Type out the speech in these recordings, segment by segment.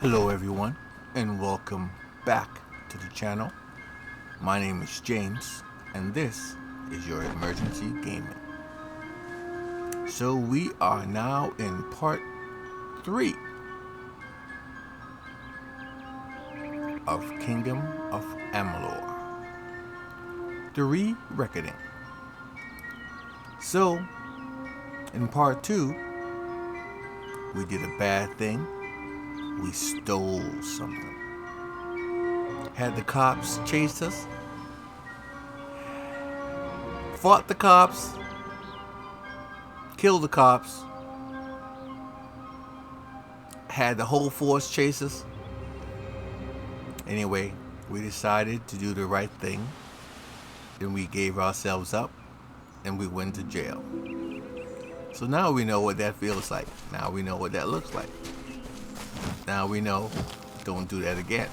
Hello everyone and welcome back to the channel. My name is James and this is your emergency gaming. So we are now in part 3 of Kingdom of Amalur, the re-recording. So in part 2 we did a bad thing. We stole something. Had the cops chase us. Fought the cops. Killed the cops. Had the whole force chase us. Anyway, we decided to do the right thing. Then we gave ourselves up and we went to jail. So now we know what that feels like. Now we know what that looks like. Now we know, don't do that again.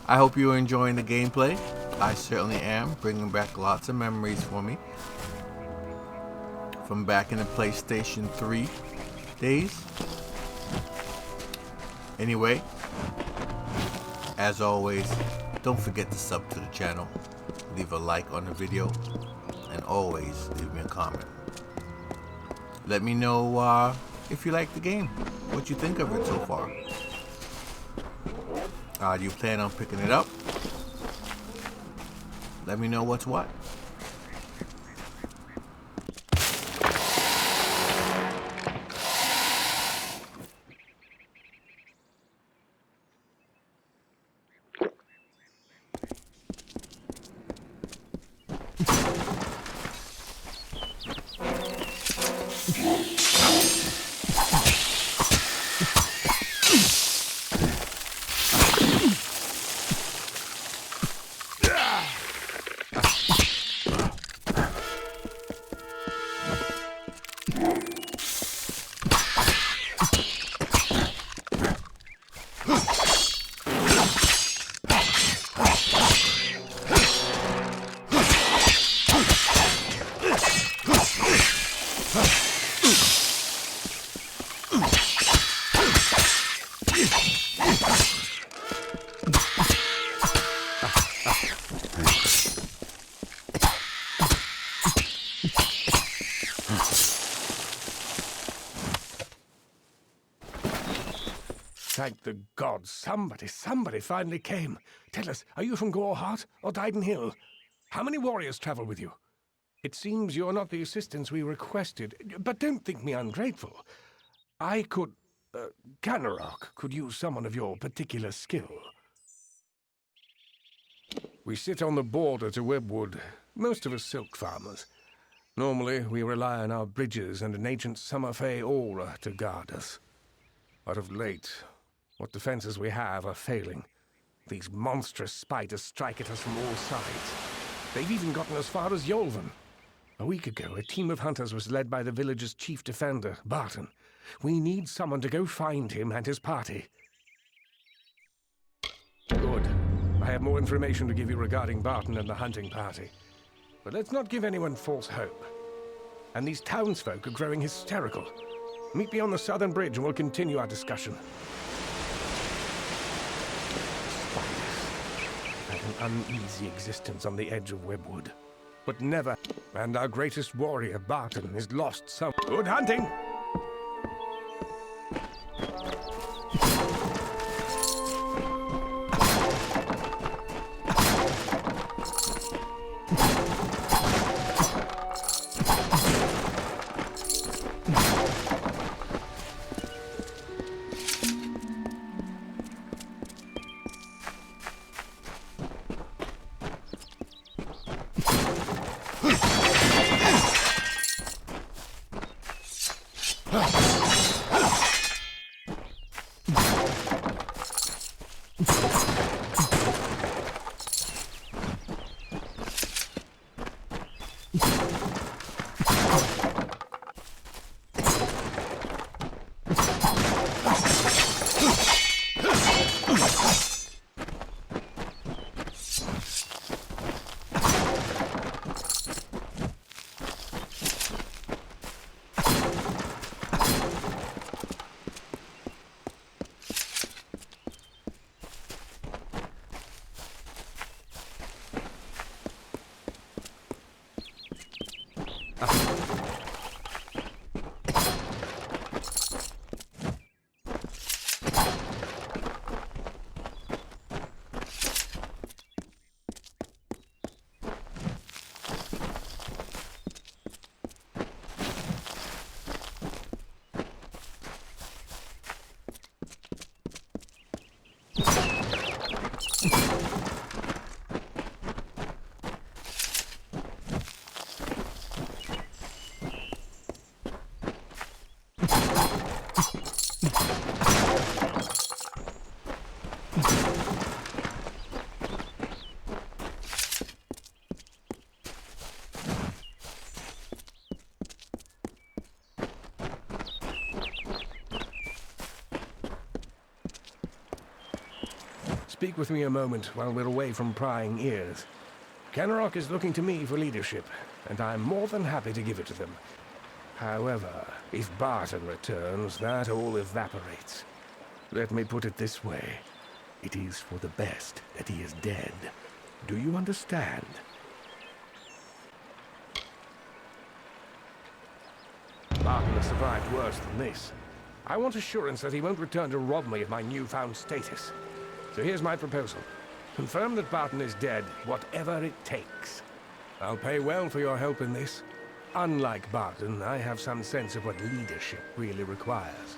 I hope you're enjoying the gameplay. I certainly am, bringing back lots of memories for me from back in the PlayStation 3 days. Anyway, as always, don't forget to sub to the channel, leave a like on the video, and always leave me a comment. Let me know if you like the game, what you think of it so far. Do you plan on picking it up? Let me know what's what. Thank the gods, somebody finally came. Tell us, are you from Gorehart or Dyden Hill? How many warriors travel with you? It seems you're not the assistance we requested, but don't think me ungrateful. I could... Ganarok could use someone of your particular skill. We sit on the border to Webwood, most of us silk farmers. Normally, we rely on our bridges and an ancient Summerfey aura to guard us. But of late, what defenses we have are failing. These monstrous spiders strike at us from all sides. They've even gotten as far as Yolvan. A week ago, a team of hunters was led by the village's chief defender, Barton. We need someone to go find him and his party. Good. I have more information to give you regarding Barton and the hunting party. But let's not give anyone false hope. And these townsfolk are growing hysterical. Meet me on the southern bridge and we'll continue our discussion. Spiders. An uneasy existence on the edge of Webwood. But never. And our greatest warrior, Barton, is lost some... Good hunting! Speak with me a moment while we're away from prying ears. Kenrock is looking to me for leadership, and I'm more than happy to give it to them. However, if Barton returns, that all evaporates. Let me put it this way. It is for the best that he is dead. Do you understand? Barton has survived worse than this. I want assurance that he won't return to rob me of my newfound status. So here's my proposal. Confirm that Barton is dead, whatever it takes. I'll pay well for your help in this. Unlike Barton, I have some sense of what leadership really requires.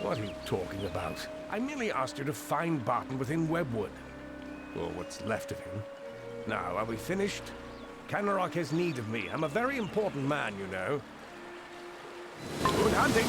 What are you talking about? I merely asked you to find Barton within Webwood. Or what's left of him. Now, are we finished? Kenrock has need of me. I'm a very important man, you know. Good hunting!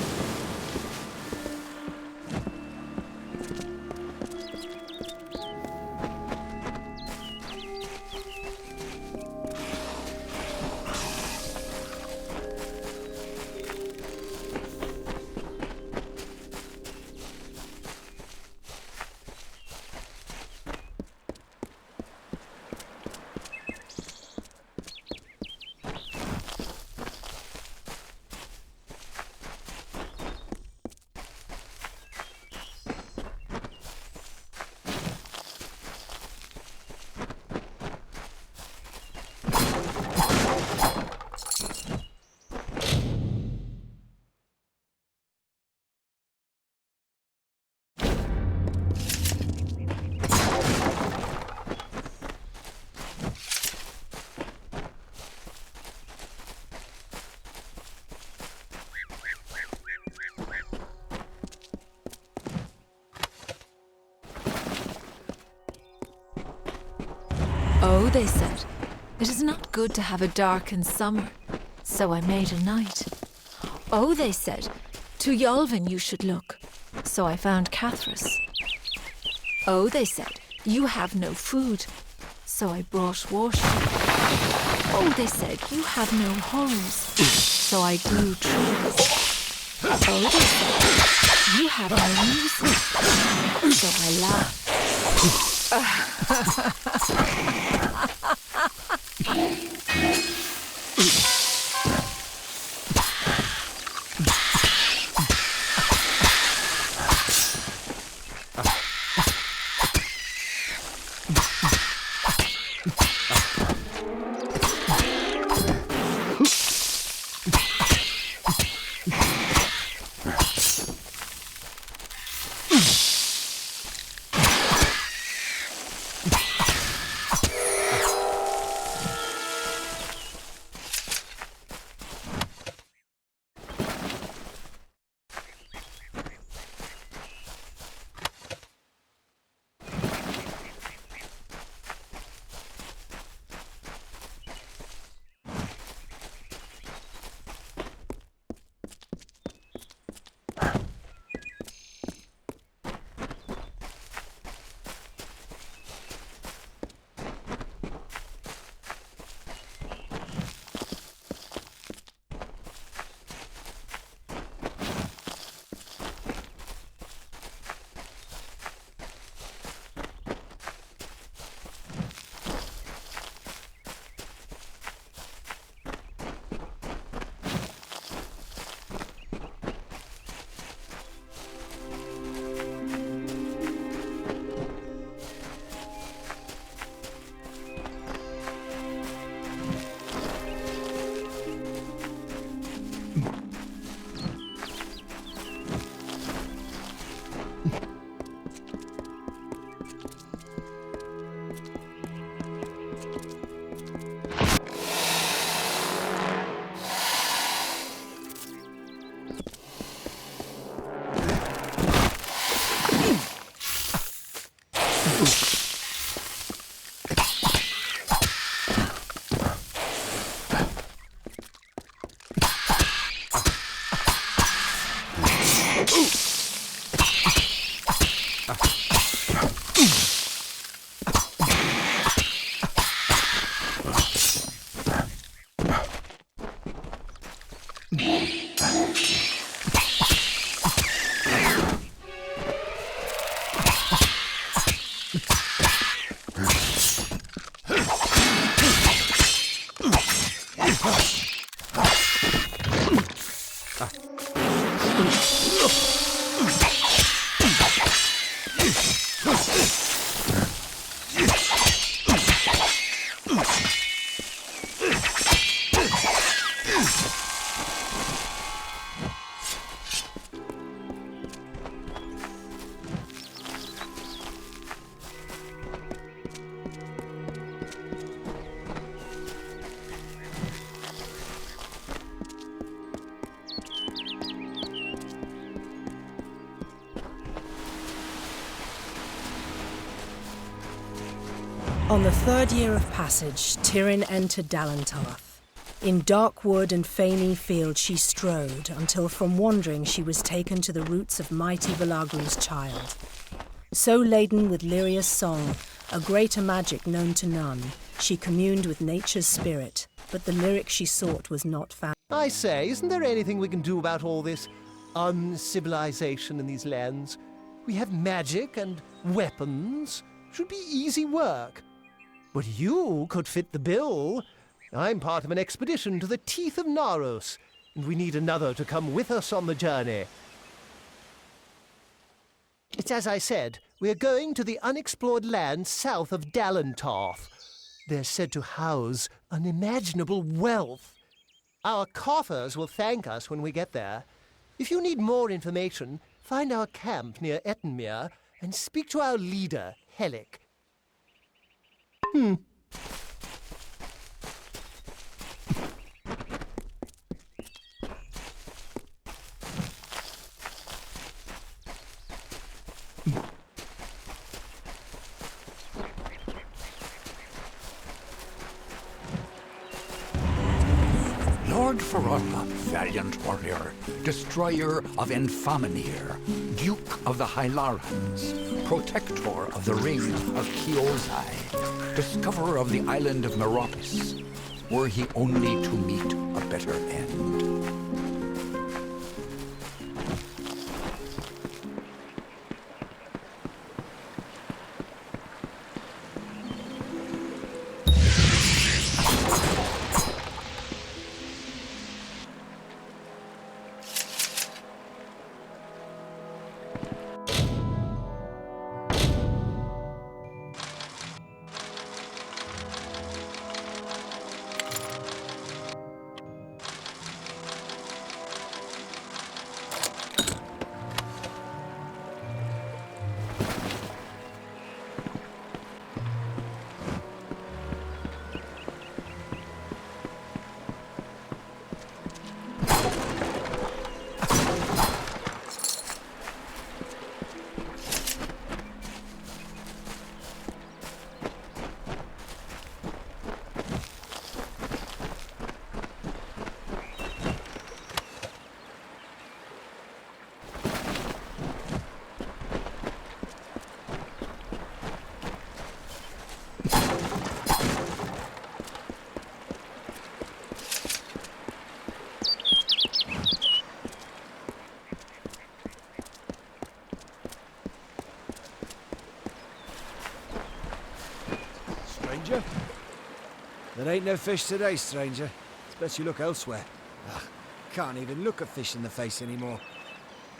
Oh, they said, it is not good to have a darkened summer, so I made a night. Oh, they said, to Yolvin you should look, so I found Cathras. Oh, they said, you have no food, so I brought water. Oh, they said, you have no homes, so I grew trees. Oh, they said, you have no music, so I laughed. On the third year of passage, Tyrion entered Dalentarth. In dark wood and fany field she strode, until from wandering she was taken to the roots of mighty Velagru's child. So laden with Lyria's song, a greater magic known to none, she communed with nature's spirit, but the lyric she sought was not found. I say, isn't there anything we can do about all this uncivilization in these lands? We have magic and weapons. Should be easy work. But you could fit the bill. I'm part of an expedition to the teeth of Naros, and we need another to come with us on the journey. It's as I said, we're going to the unexplored land south of Dalentarth. They're said to house unimaginable wealth. Our coffers will thank us when we get there. If you need more information, find our camp near Ettenmere and speak to our leader, Helic. Lord Ferrara, valiant warrior, destroyer of Enfaminir, Duke of the Hylarans, protector of the ring of Chiozai, discoverer of the island of Meropis, were he only to meet a better end. Stranger? There ain't no fish today, stranger. It's best you look elsewhere. Ugh, can't even look a fish in the face anymore.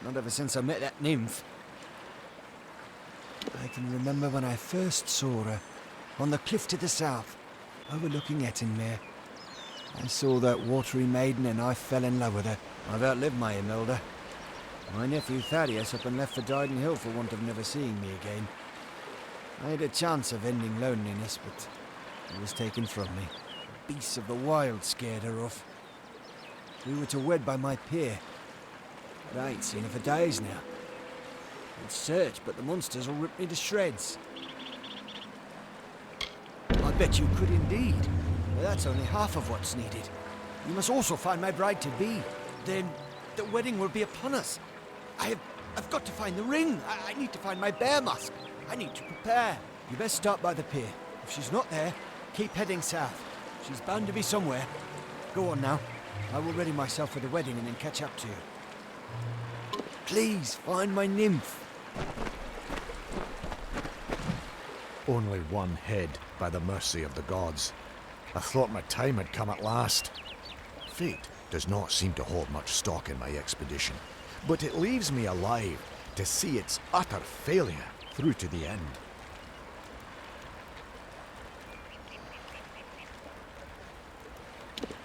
Not ever since I met that nymph. I can remember when I first saw her, on the cliff to the south, overlooking Ettenmere. I saw that watery maiden and I fell in love with her. I've outlived my Imelda. My nephew Thaddeus up and left for Dyden Hill for want of never seeing me again. I had a chance of ending loneliness, but it was taken from me. The beasts of the wild scared her off. We were to wed by my pier, but I ain't seen her for days now. I'd searched, but the monsters will rip me to shreds. I bet you could indeed. But that's only half of what's needed. You must also find my bride-to-be. Then the wedding will be upon us. I've got to find the ring. I need to find my bear mask. I need to prepare. You best start by the pier. If she's not there, keep heading south. She's bound to be somewhere. Go on now. I will ready myself for the wedding and then catch up to you. Please, find my nymph. Only one head by the mercy of the gods. I thought my time had come at last. Fate does not seem to hold much stock in my expedition, but it leaves me alive to see its utter failure through to the end.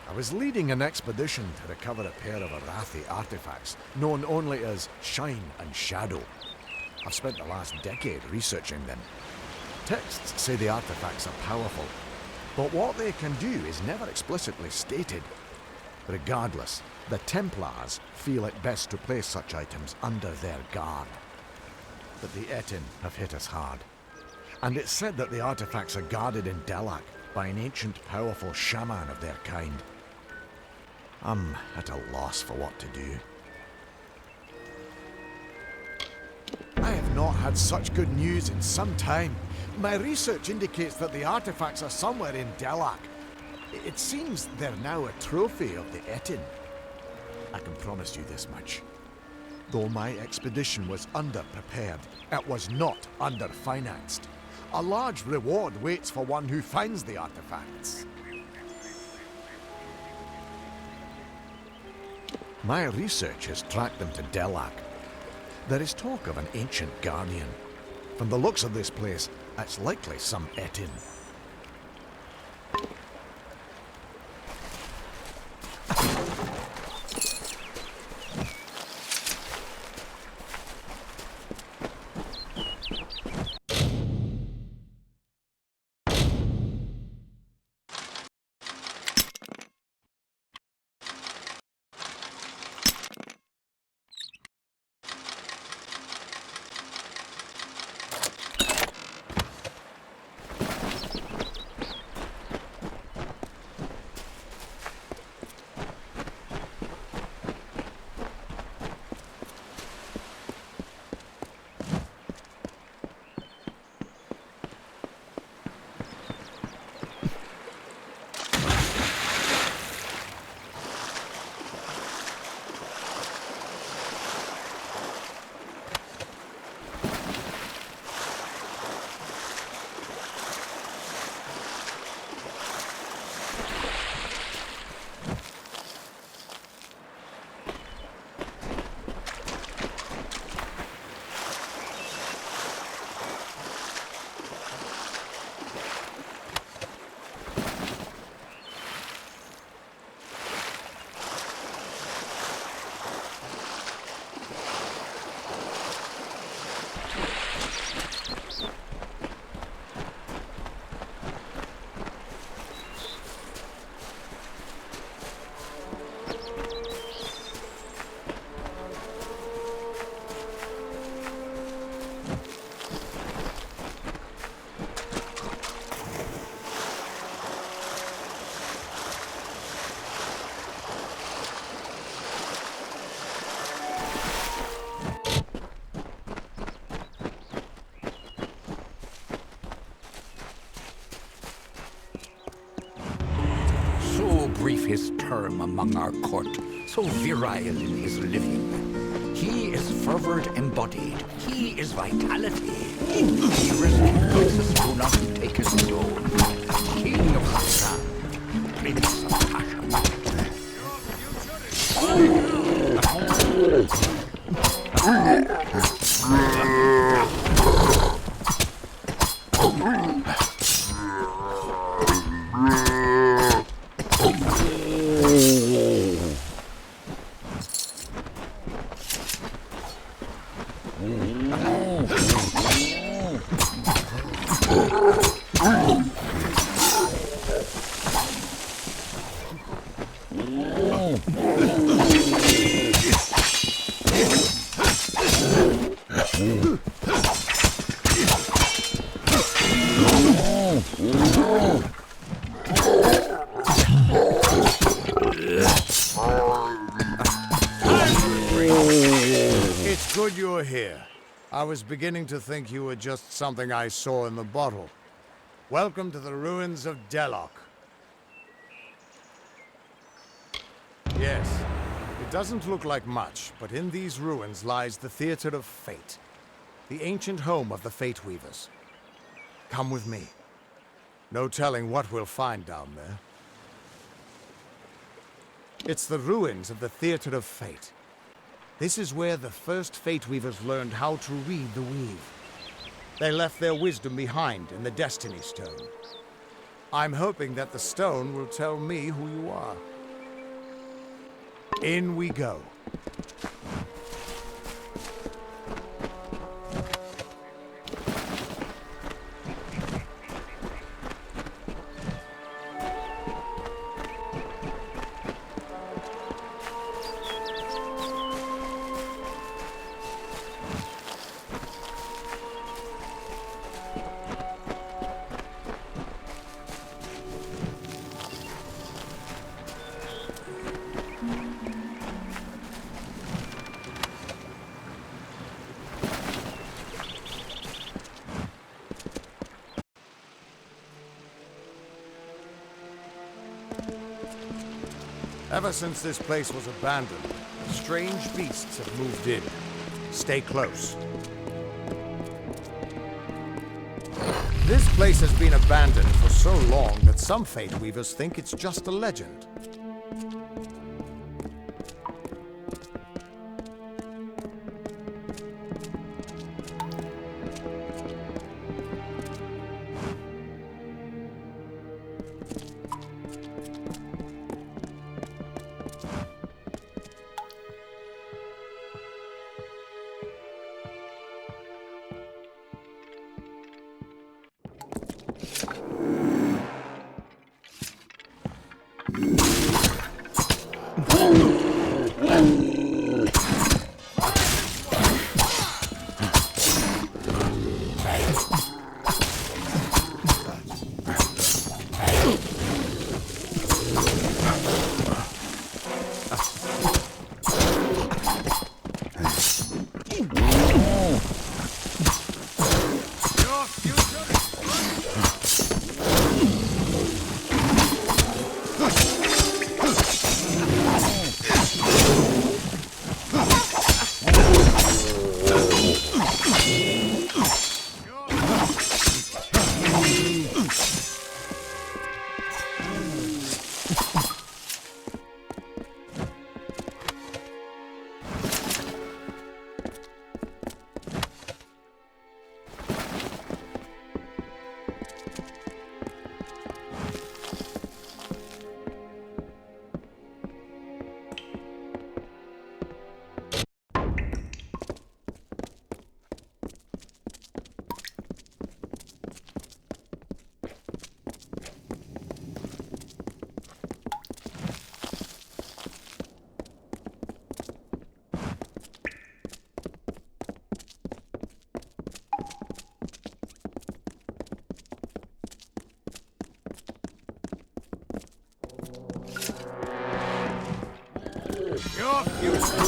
I was leading an expedition to recover a pair of Arathi artifacts, known only as Shine and Shadow. I've spent the last decade researching them. Texts say the artifacts are powerful, but what they can do is never explicitly stated. Regardless, the Templars feel it best to place such items under their guard. But the Etin have hit us hard, and it's said that the artifacts are guarded in Delac by an ancient, powerful shaman of their kind. I'm at a loss for what to do. I have not had such good news in some time. My research indicates that the artifacts are somewhere in Delac. It seems they're now a trophy of the Etin. I can promise you this much. Though my expedition was underprepared, it was not underfinanced. A large reward waits for one who finds the artifacts. My research has tracked them to Delac. There is talk of an ancient guardian. From the looks of this place, it's likely some Etin. Brief his term among our court, so virile in his living. He is fervor embodied. He is vitality. He responses do not take his throne. King of Hassan, Prince of Passion. It's good you're here. I was beginning to think you were just something I saw in the bottle. Welcome to the ruins of Delac. Yes. It doesn't look like much, but in these ruins lies the Theater of Fate, the ancient home of the Fate Weavers. Come with me. No telling what we'll find down there. It's the ruins of the Theater of Fate. This is where the first Fate Weavers learned how to read the weave. They left their wisdom behind in the Destiny Stone. I'm hoping that the stone will tell me who you are. In we go. Ever since this place was abandoned, strange beasts have moved in. Stay close. This place has been abandoned for so long that some Fate Weavers think it's just a legend. Your future.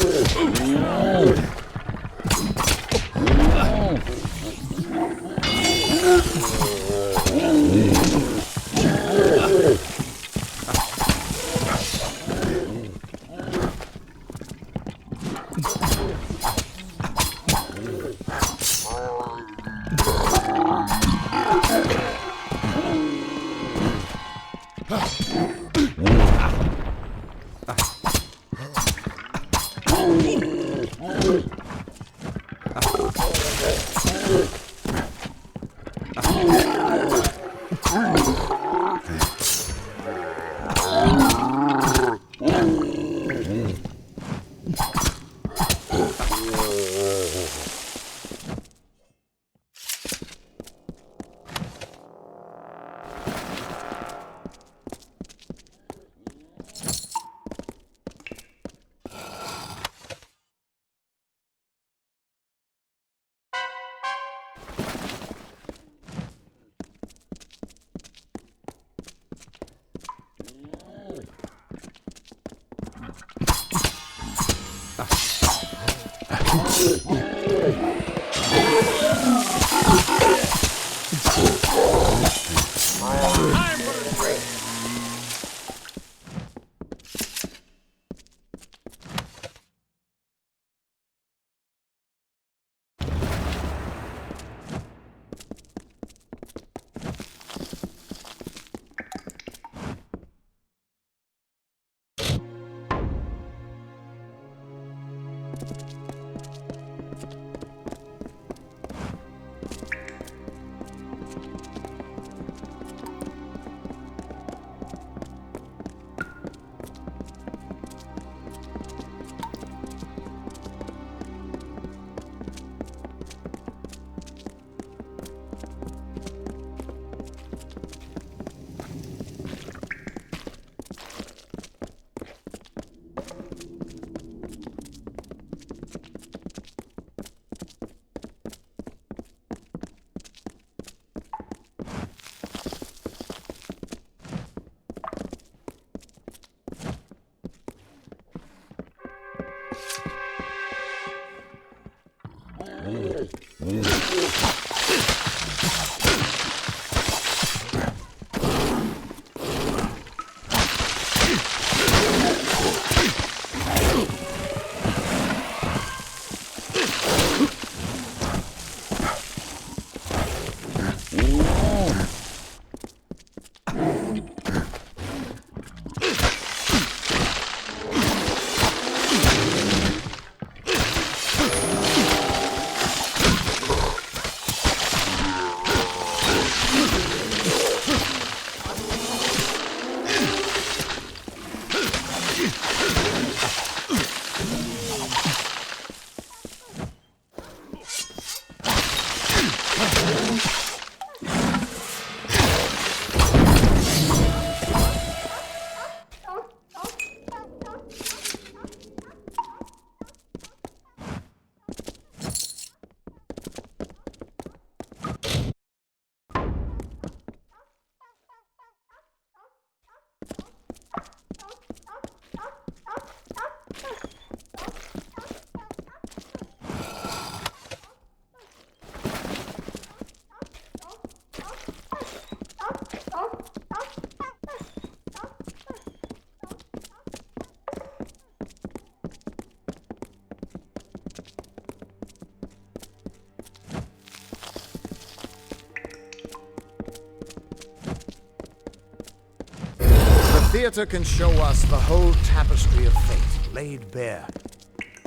The theater can show us the whole tapestry of fate laid bare.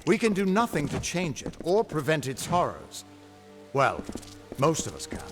We can do nothing to change it or prevent its horrors. Well, most of us can't.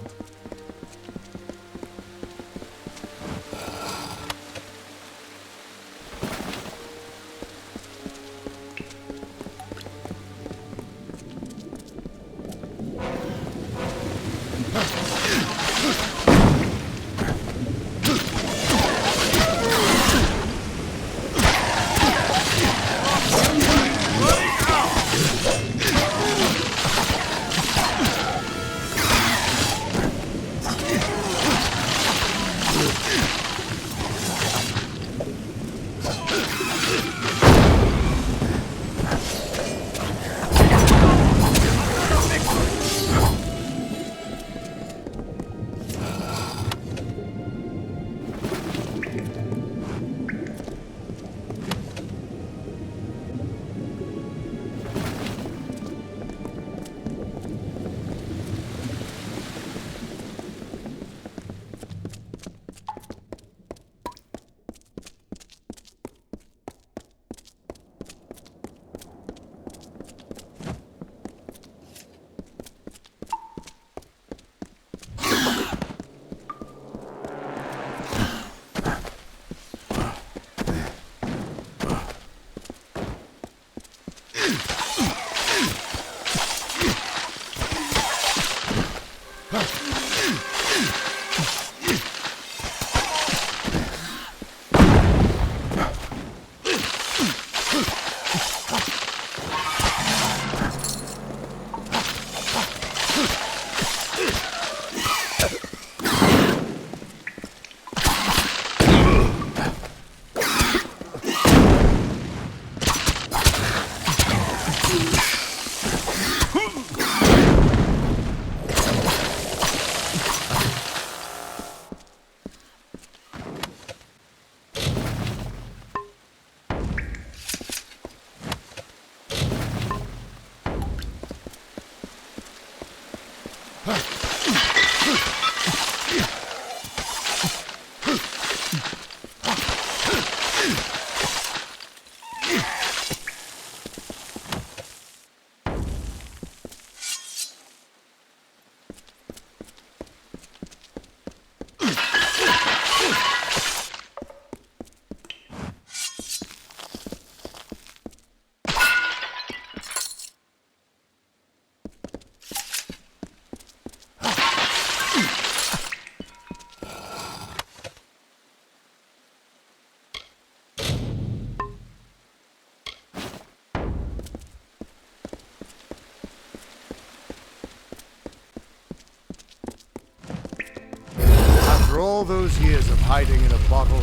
all those years of hiding in a bottle,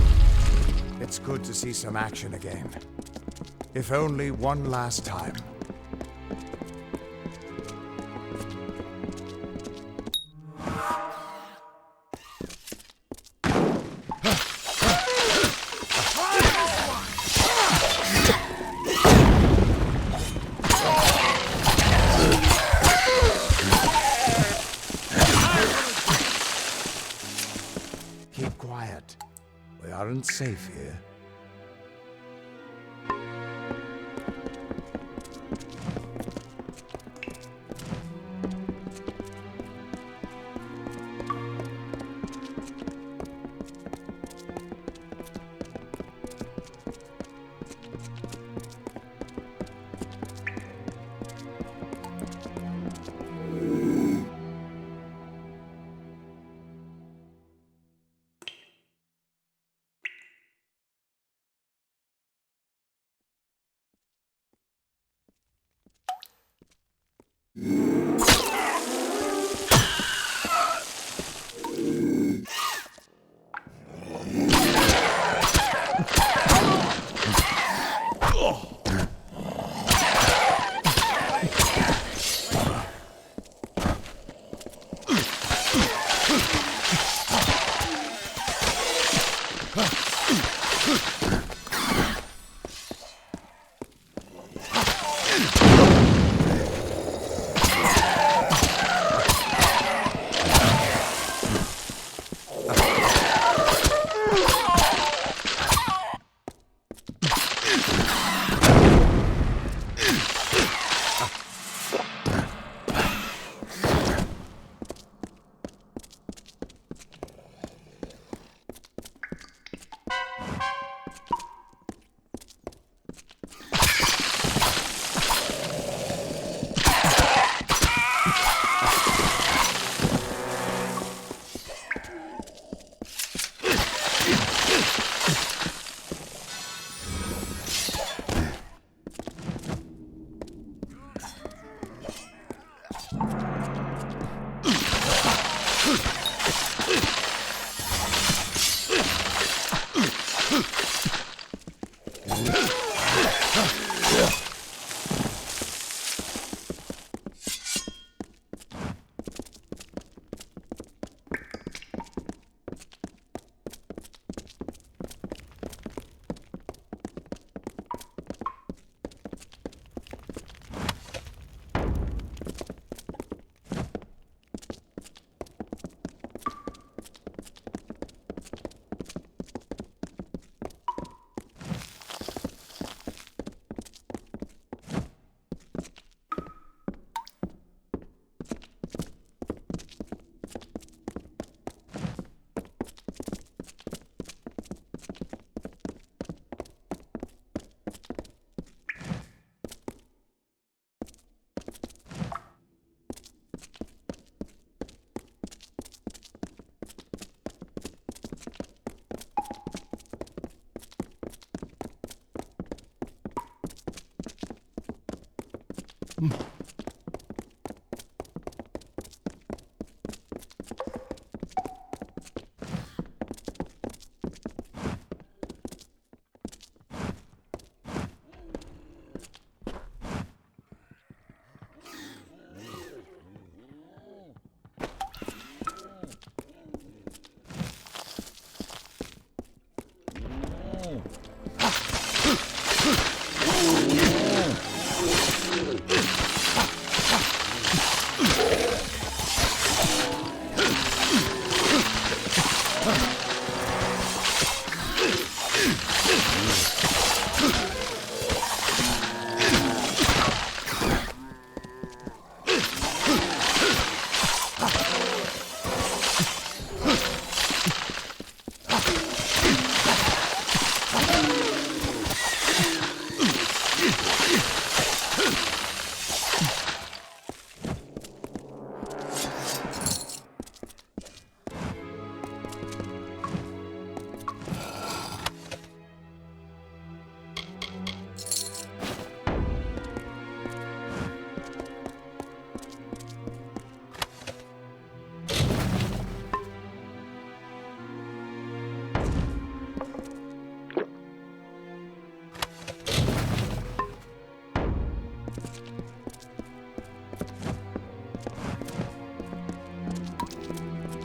it's good to see some action again. If only one last time. Keep quiet. We aren't safe here.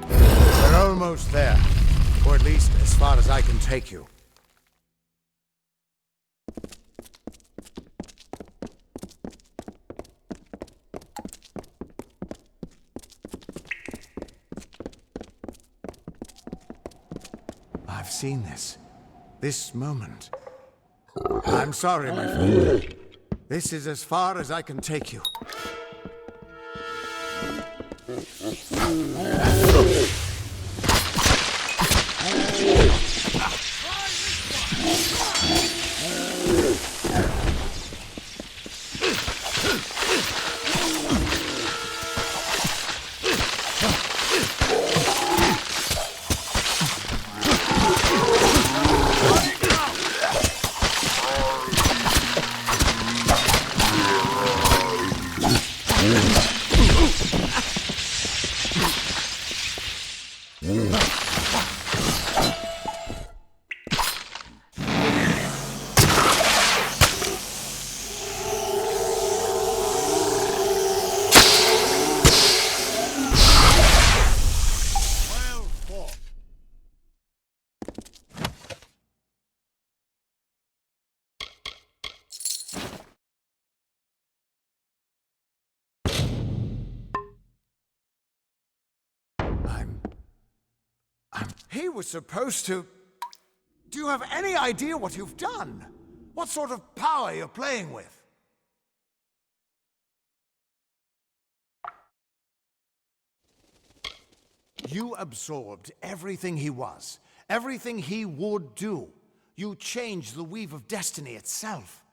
We're almost there. Or at least as far as I can take you. I've seen this. This moment. I'm sorry, my friend. This is as far as I can take you. He was supposed to... Do you have any idea what you've done? What sort of power you're playing with? You absorbed everything he was, everything he would do. You changed the weave of destiny itself.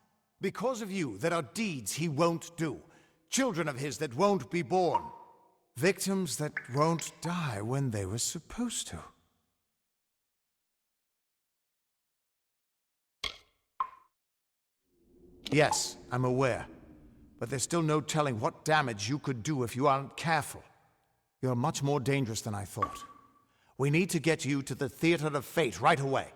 Because of you, there are deeds he won't do, children of his that won't be born, victims that won't die when they were supposed to. Yes, I'm aware. But there's still no telling what damage you could do if you aren't careful. You're much more dangerous than I thought. We need to get you to the Theater of Fate right away.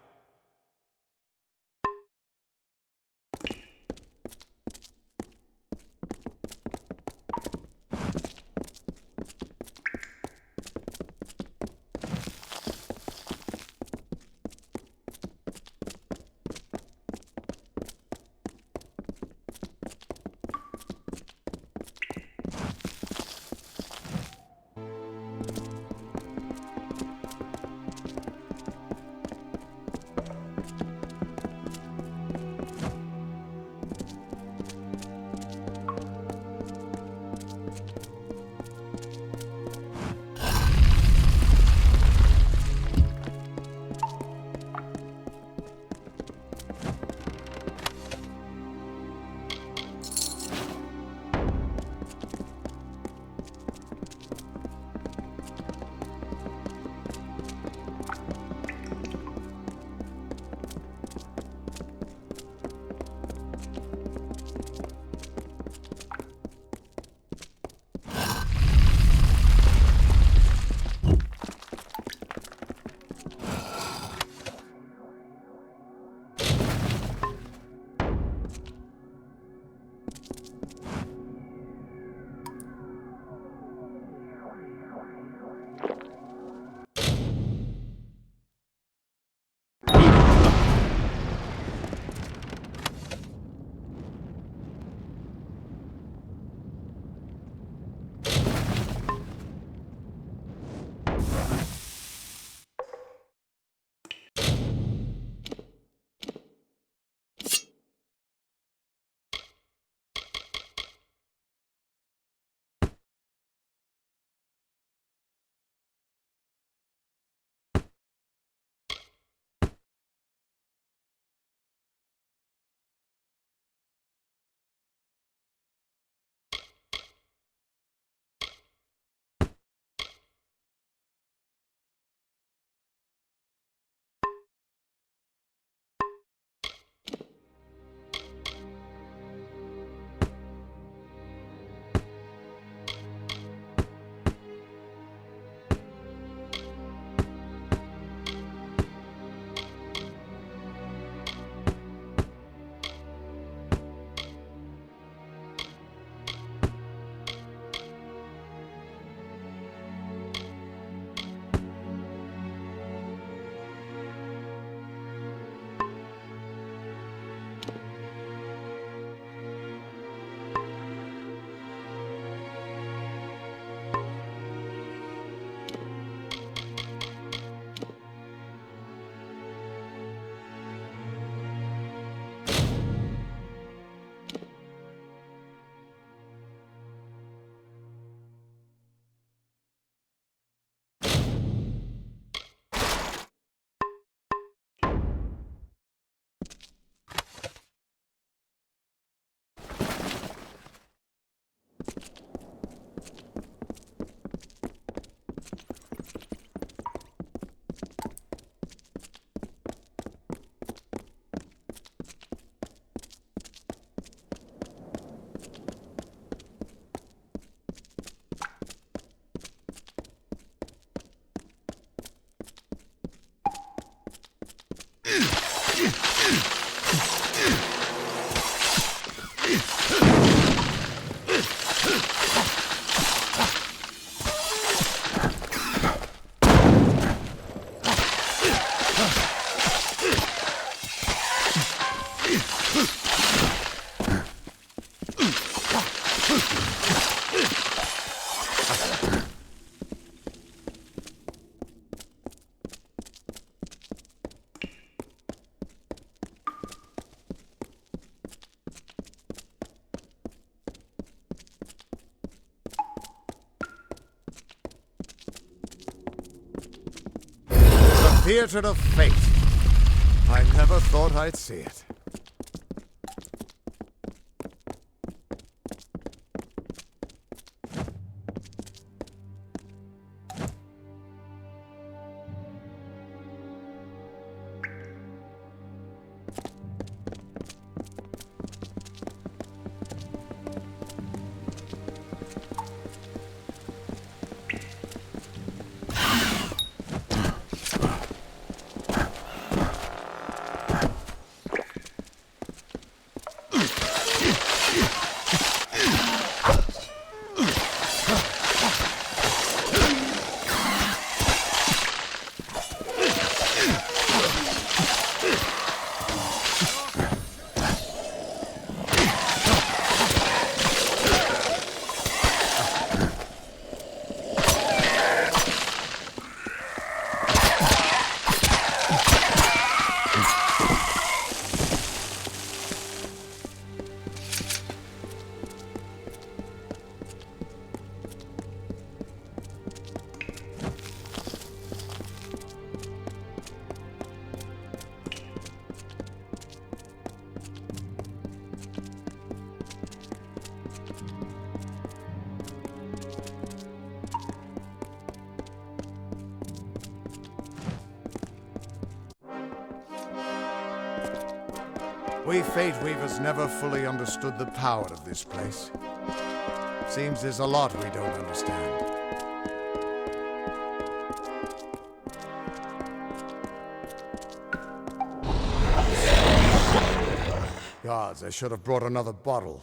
Theater of Fate. I never thought I'd see it. We Fate Weavers never fully understood the power of this place. Seems there's a lot we don't understand. Gods, I should have brought another bottle.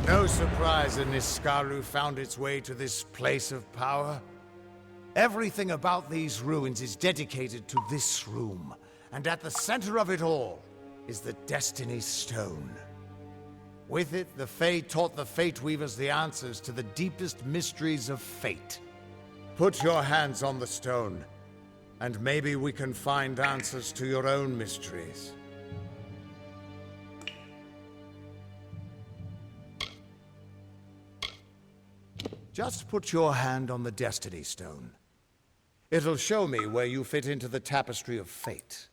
No surprise that Niskaru found its way to this place of power. Everything about these ruins is dedicated to this room, and at the center of it all is the Destiny Stone. With it, the Fae taught the Fate Weavers the answers to the deepest mysteries of fate. Put your hands on the stone, and maybe we can find answers to your own mysteries. Just put your hand on the Destiny Stone. It'll show me where you fit into the tapestry of fate.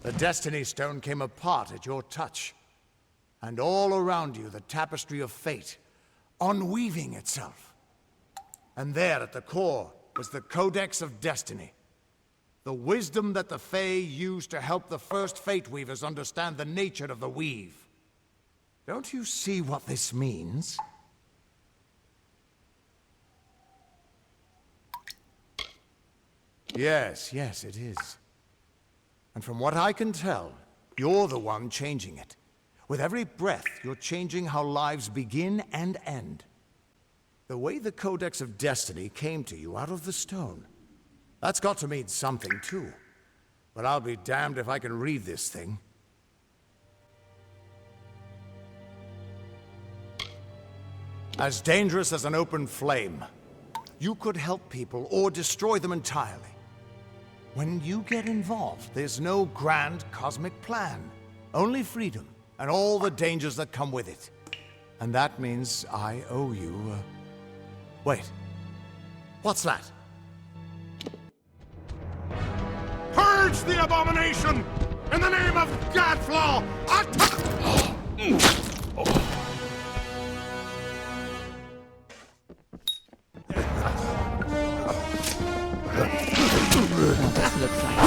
The Destiny Stone came apart at your touch. And all around you, the tapestry of fate, unweaving itself. And there at the core was the Codex of Destiny. The wisdom that the Fae used to help the first Fate Weavers understand the nature of the weave. Don't you see what this means? Yes, it is. And from what I can tell, you're the one changing it. With every breath, you're changing how lives begin and end. The way the Codex of Destiny came to you out of the stone. That's got to mean something, too. But I'll be damned if I can read this thing. As dangerous as an open flame. You could help people or destroy them entirely. When you get involved, there's no grand cosmic plan. Only freedom, and all the dangers that come with it. And that means I owe you, Wait. What's that? Purge the abomination! In the name of Godflaw! This looks like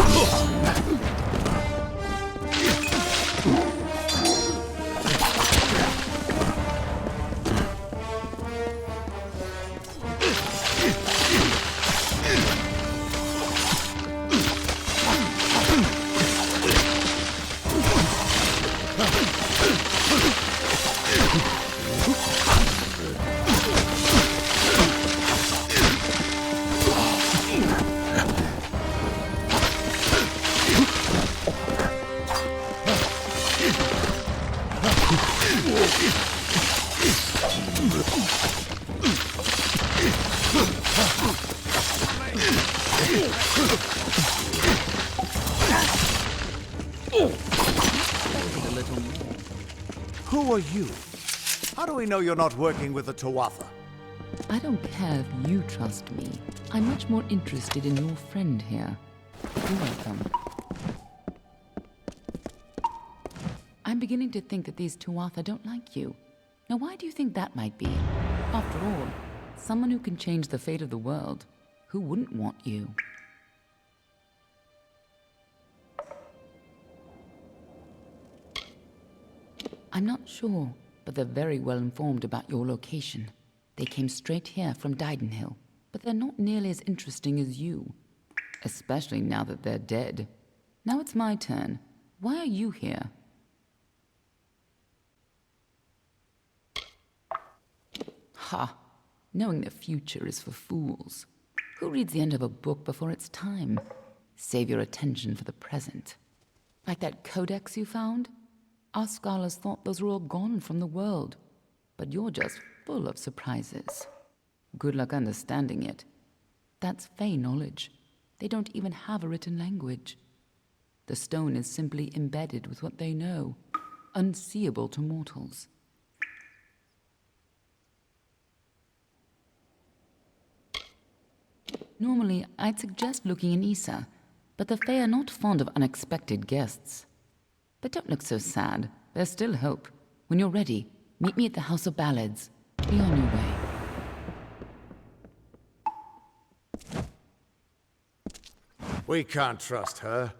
Who are you? How do we know you're not working with the Tuatha? I don't care if you trust me. I'm much more interested in your friend here. You're welcome. I'm beginning to think that these Tuatha don't like you. Now, why do you think that might be? After all, someone who can change the fate of the world. Who wouldn't want you? I'm not sure, but they're very well informed about your location. They came straight here from Didenhill, but they're not nearly as interesting as you. Especially now that they're dead. Now it's my turn. Why are you here? Ha! Knowing the future is for fools. Who reads the end of a book before it's time? Save your attention for the present. Like that codex you found? Our scholars thought those were all gone from the world. But you're just full of surprises. Good luck understanding it. That's Fey knowledge. They don't even have a written language. The stone is simply embedded with what they know, unseeable to mortals. Normally, I'd suggest looking in Issa, but the Fae are not fond of unexpected guests. But don't look so sad. There's still hope. When you're ready, meet me at the House of Ballads. Be on your way. We can't trust her.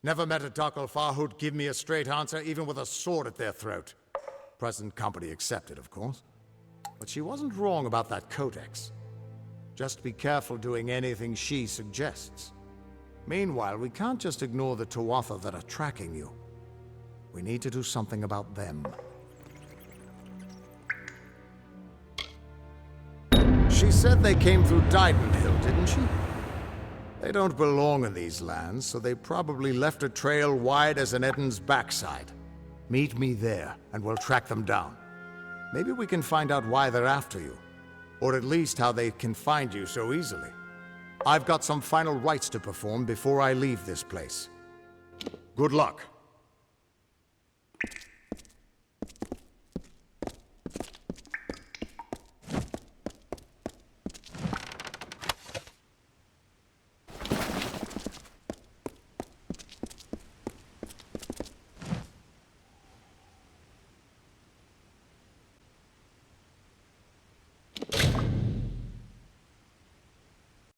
Never met a Dakelfar who'd give me a straight answer, even with a sword at their throat. Present company accepted, of course. But she wasn't wrong about that codex. Just be careful doing anything she suggests. Meanwhile, we can't just ignore the Tuatha that are tracking you. We need to do something about them. She said they came through Didenhill, didn't she? They don't belong in these lands, so they probably left a trail wide as an Eden's backside. Meet me there, and we'll track them down. Maybe we can find out why they're after you. Or at least how they can find you so easily. I've got some final rites to perform before I leave this place. Good luck.